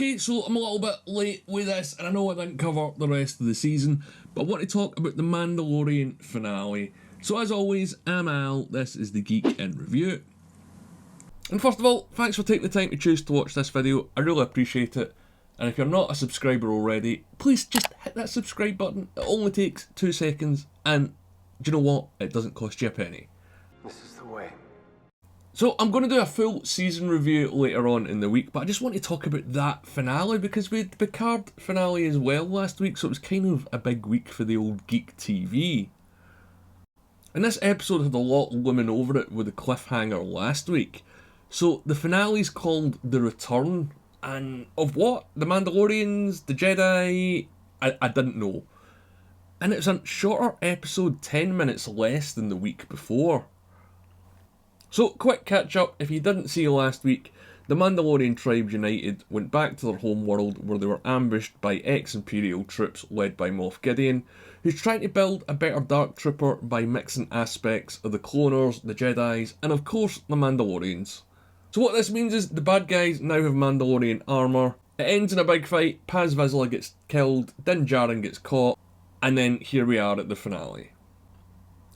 Okay, so I'm a little bit late with this, and I know I didn't cover the rest of the season, but I want to talk about the Mandalorian finale. So as always, I'm Al, this is the Geek in Review. And first of all, thanks for taking the time to choose to watch this video, I really appreciate it. And if you're not a subscriber already, please just hit that subscribe button, it only takes 2 seconds, and do you know what, it doesn't cost you a penny. This is the way. So I'm going to do a full season review later on in the week, but I just want to talk about that finale because we had the Picard finale as well last week, so it was kind of a big week for the old Geek TV. And this episode had a lot looming over it with the cliffhanger last week. So the finale's called The Return, and of what? The Mandalorians? The Jedi? I didn't know. And it's a shorter episode, 10 minutes less than the week before. So, quick catch up, if you didn't see last week, the Mandalorian tribes united, went back to their home world where they were ambushed by ex-Imperial troops led by Moff Gideon, who's trying to build a better Dark Trooper by mixing aspects of the Cloners, the Jedis, and of course the Mandalorians. So what this means is the bad guys now have Mandalorian armour, it ends in a big fight, Paz Vizsla gets killed, Din Djarin gets caught, and then here we are at the finale.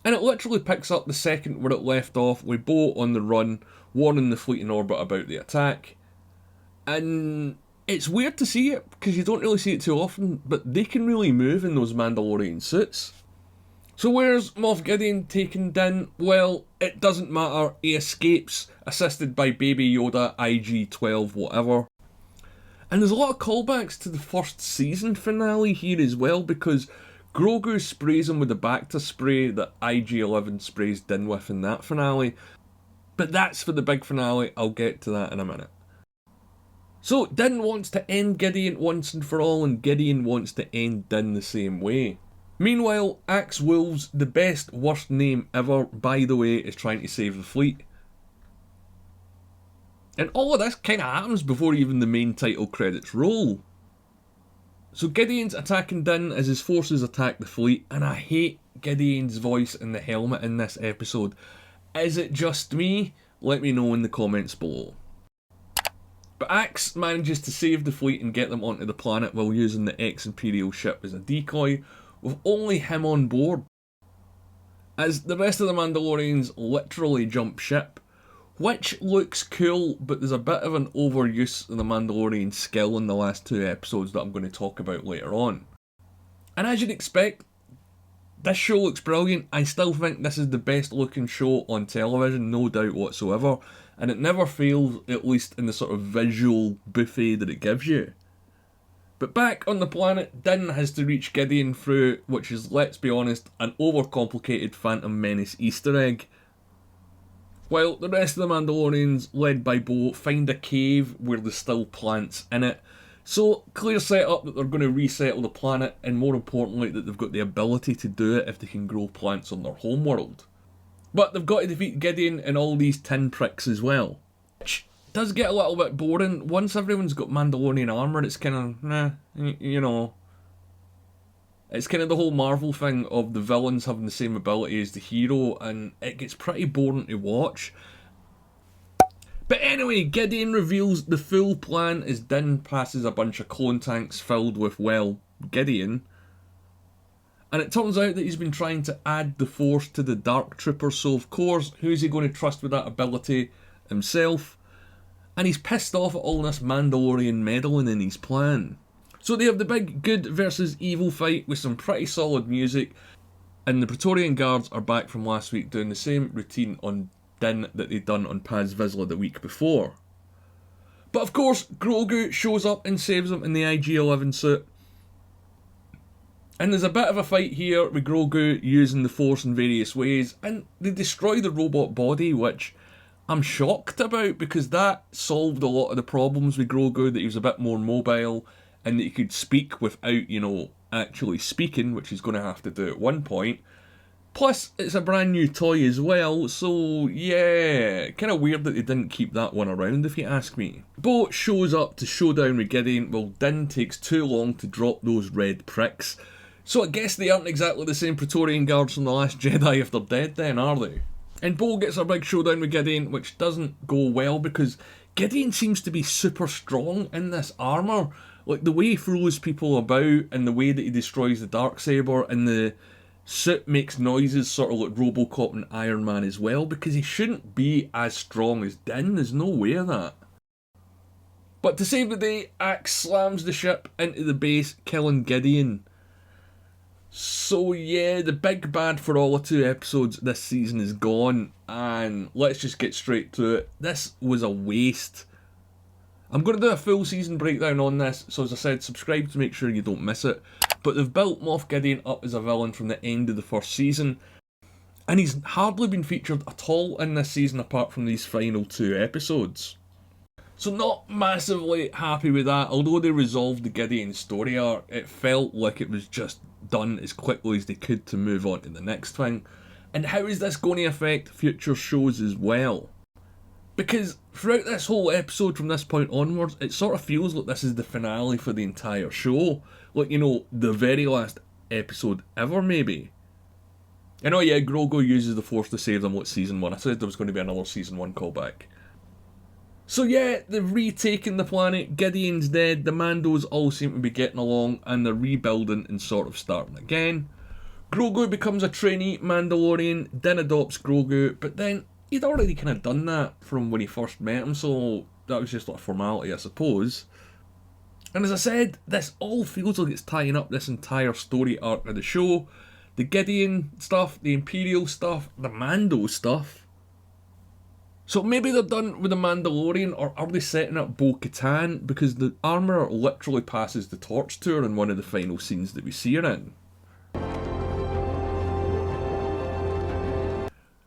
And it literally picks up the second where it left off, with Bo on the run, warning the fleet in orbit about the attack. And it's weird to see it, because you don't really see it too often, but they can really move in those Mandalorian suits. So where's Moff Gideon taking Din? Well, it doesn't matter, he escapes, assisted by Baby Yoda, IG-12, whatever. And there's a lot of callbacks to the first season finale here as well, because Grogu sprays him with the Bacta spray that IG-11 sprays Din with in that finale. But that's for the big finale, I'll get to that in a minute. So Din wants to end Gideon once and for all, and Gideon wants to end Din the same way. Meanwhile, Axe Wolves, the best worst name ever, by the way, is trying to save the fleet. And all of this kind of happens before even the main title credits roll. So Gideon's attacking Din as his forces attack the fleet, and I hate Gideon's voice in the helmet in this episode. Is it just me? Let me know in the comments below. But Axe manages to save the fleet and get them onto the planet while using the ex-Imperial ship as a decoy, with only him on board. As the rest of the Mandalorians literally jump ship, which looks cool, but there's a bit of an overuse of the Mandalorian skill in the last 2 episodes that I'm going to talk about later on. And as you'd expect, this show looks brilliant. I still think this is the best looking show on television, no doubt whatsoever, and it never fails, at least in the sort of visual buffet that it gives you. But back on the planet, Din has to reach Gideon through, which is, let's be honest, an overcomplicated Phantom Menace Easter egg. While the rest of the Mandalorians, led by Bo, find a cave where there's still plants in it. So, clear setup that they're going to resettle the planet, and more importantly that they've got the ability to do it if they can grow plants on their homeworld. But they've got to defeat Gideon and all these tin pricks as well. Which does get a little bit boring. Once everyone's got Mandalorian armour, it's kind of, you know. It's kind of the whole Marvel thing of the villains having the same ability as the hero, and it gets pretty boring to watch. But anyway, Gideon reveals the full plan as Din passes a bunch of clone tanks filled with, well, Gideon. And it turns out that he's been trying to add the Force to the Dark Trooper, so of course, who's he going to trust with that ability? Himself. And he's pissed off at all this Mandalorian meddling in his plan. So they have the big good versus evil fight with some pretty solid music, and the Praetorian Guards are back from last week doing the same routine on Din that they'd done on Paz Vizsla the week before. But of course, Grogu shows up and saves them in the IG-11 suit. And there's a bit of a fight here with Grogu using the Force in various ways, and they destroy the robot body, which I'm shocked about, because that solved a lot of the problems with Grogu, that he was a bit more mobile, and that he could speak without, you know, actually speaking, which he's going to have to do at one point. Plus, it's a brand new toy as well, so yeah, kind of weird that they didn't keep that one around, if you ask me. Bo shows up to show down with Gideon, while Din takes too long to drop those red pricks. So I guess they aren't exactly the same Praetorian Guards from The Last Jedi if they're dead then, are they? And Bo gets a big showdown with Gideon, which doesn't go well because Gideon seems to be super strong in this armour. Like, the way he throws people about and the way that he destroys the Darksaber, and the suit makes noises sort of like Robocop and Iron Man as well, because he shouldn't be as strong as Dinn. There's no way of that. But to save the day, Axe slams the ship into the base, killing Gideon. So yeah, the big bad for all of 2 episodes this season is gone, and let's just get straight to it. This was a waste. I'm going to do a full season breakdown on this, so as I said, subscribe to make sure you don't miss it. But they've built Moff Gideon up as a villain from the end of the first season, and he's hardly been featured at all in this season apart from these final 2 episodes. So not massively happy with that. Although they resolved the Gideon story arc, it felt like it was just done as quickly as they could to move on to the next thing. And how is this going to affect future shows as well? Because throughout this whole episode from this point onwards, it sort of feels like this is the finale for the entire show. Like, you know, the very last episode ever, maybe. And oh yeah, Grogu uses the Force to save them like season 1. I said there was going to be another season 1 callback. So yeah, they've retaken the planet, Gideon's dead, the Mandos all seem to be getting along, and they're rebuilding and sort of starting again. Grogu becomes a trainee Mandalorian, Din adopts Grogu, but then he'd already kind of done that from when he first met him, so that was just like a formality, I suppose. And as I said, this all feels like it's tying up this entire story arc of the show. The Gideon stuff, the Imperial stuff, the Mando stuff. So maybe they're done with the Mandalorian, or are they setting up Bo Katan? Because the armourer literally passes the torch to her in one of the final scenes that we see her in.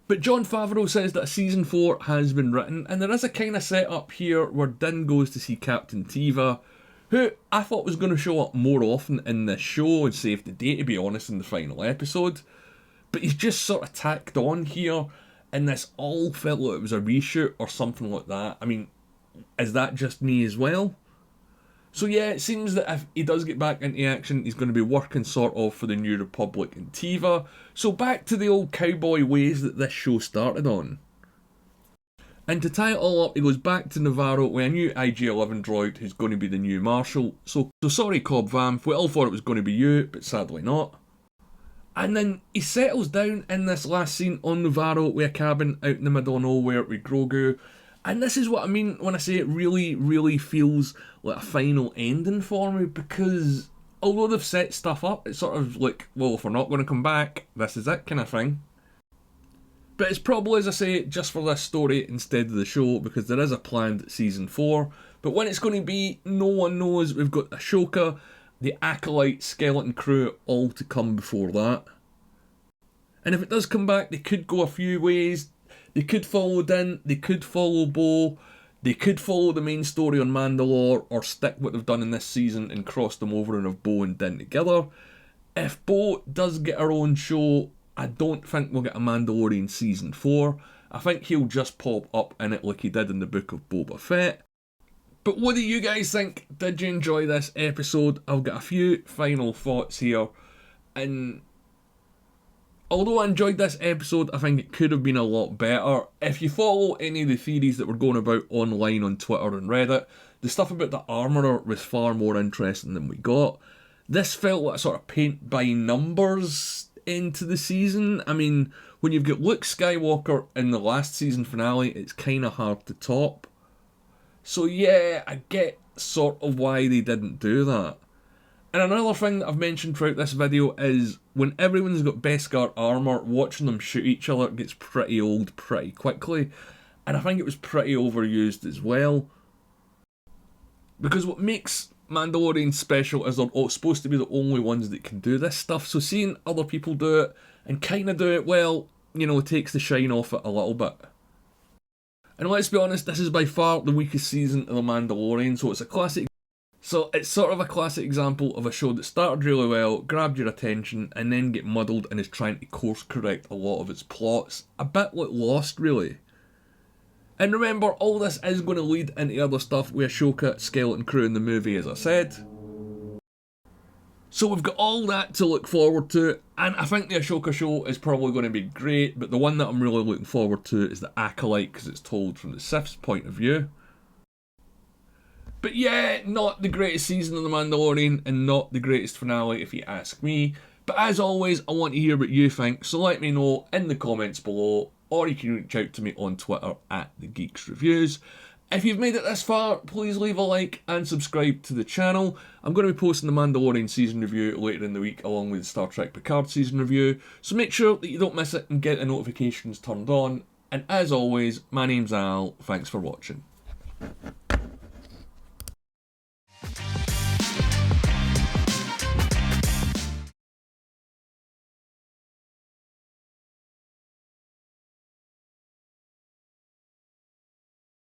But Jon Favreau says that season 4 has been written, and there is a kind of setup here where Din goes to see Captain Teva, who I thought was going to show up more often in this show and save the day, to be honest, in the final episode. But he's just sort of tacked on here, and this all felt like it was a reshoot or something like that. I mean, is that just me as well? So yeah, it seems that if he does get back into action, he's going to be working sort of for the New Republic and Teva. So back to the old cowboy ways that this show started on. And to tie it all up, he goes back to Navarro with a new IG-11 droid who's going to be the new Marshal. So sorry Cobb Vanth, we all thought it was going to be you, but sadly not. And then he settles down in this last scene on Navarro with a cabin out in the middle of nowhere with Grogu. And this is what I mean when I say it really, really feels like a final ending for me, because although they've set stuff up, it's sort of like, well, if we're not going to come back, this is it kind of thing. But it's probably, as I say, just for this story instead of the show, because there is a planned season 4. But when it's going to be, no one knows. We've got Ahsoka, the Acolyte, Skeleton Crew, all to come before that. And if it does come back, they could go a few ways. They could follow Din, they could follow Bo, they could follow the main story on Mandalore, or stick what they've done in this season and cross them over and have Bo and Din together. If Bo does get her own show, I don't think we'll get a Mandalorian season 4. I think he'll just pop up in it like he did in the book of Boba Fett. But what do you guys think? Did you enjoy this episode? I've got a few final thoughts here, and although I enjoyed this episode, I think it could have been a lot better. If you follow any of the theories that were going about online on Twitter and Reddit, the stuff about the armourer was far more interesting than we got. This felt like a sort of paint by numbers into the season. I mean, when you've got Luke Skywalker in the last season finale, it's kind of hard to top. So yeah, I get sort of why they didn't do that. And another thing that I've mentioned throughout this video is when everyone's got Beskar armour, watching them shoot each other gets pretty old pretty quickly. And I think it was pretty overused as well. Because what makes Mandalorians special is they're supposed to be the only ones that can do this stuff. So seeing other people do it and kind of do it well, you know, takes the shine off it a little bit. And let's be honest, this is by far the weakest season of The Mandalorian, so it's sort of a classic example of a show that started really well, grabbed your attention, and then get muddled and is trying to course correct a lot of its plots. A bit like Lost, really. And remember, all this is going to lead into other stuff with Ahsoka, Skeleton Crew in the movie, as I said. So we've got all that to look forward to, and I think the Ahsoka show is probably going to be great, but the one that I'm really looking forward to is the Acolyte, because it's told from the Sith's point of view. But yeah, not the greatest season of The Mandalorian, and not the greatest finale if you ask me. But as always, I want to hear what you think, so let me know in the comments below, or you can reach out to me on Twitter at TheGeeksReviews. If you've made it this far, please leave a like and subscribe to the channel. I'm going to be posting the Mandalorian season review later in the week along with the Star Trek Picard season review, so make sure that you don't miss it and get the notifications turned on. And as always, my name's Al, thanks for watching.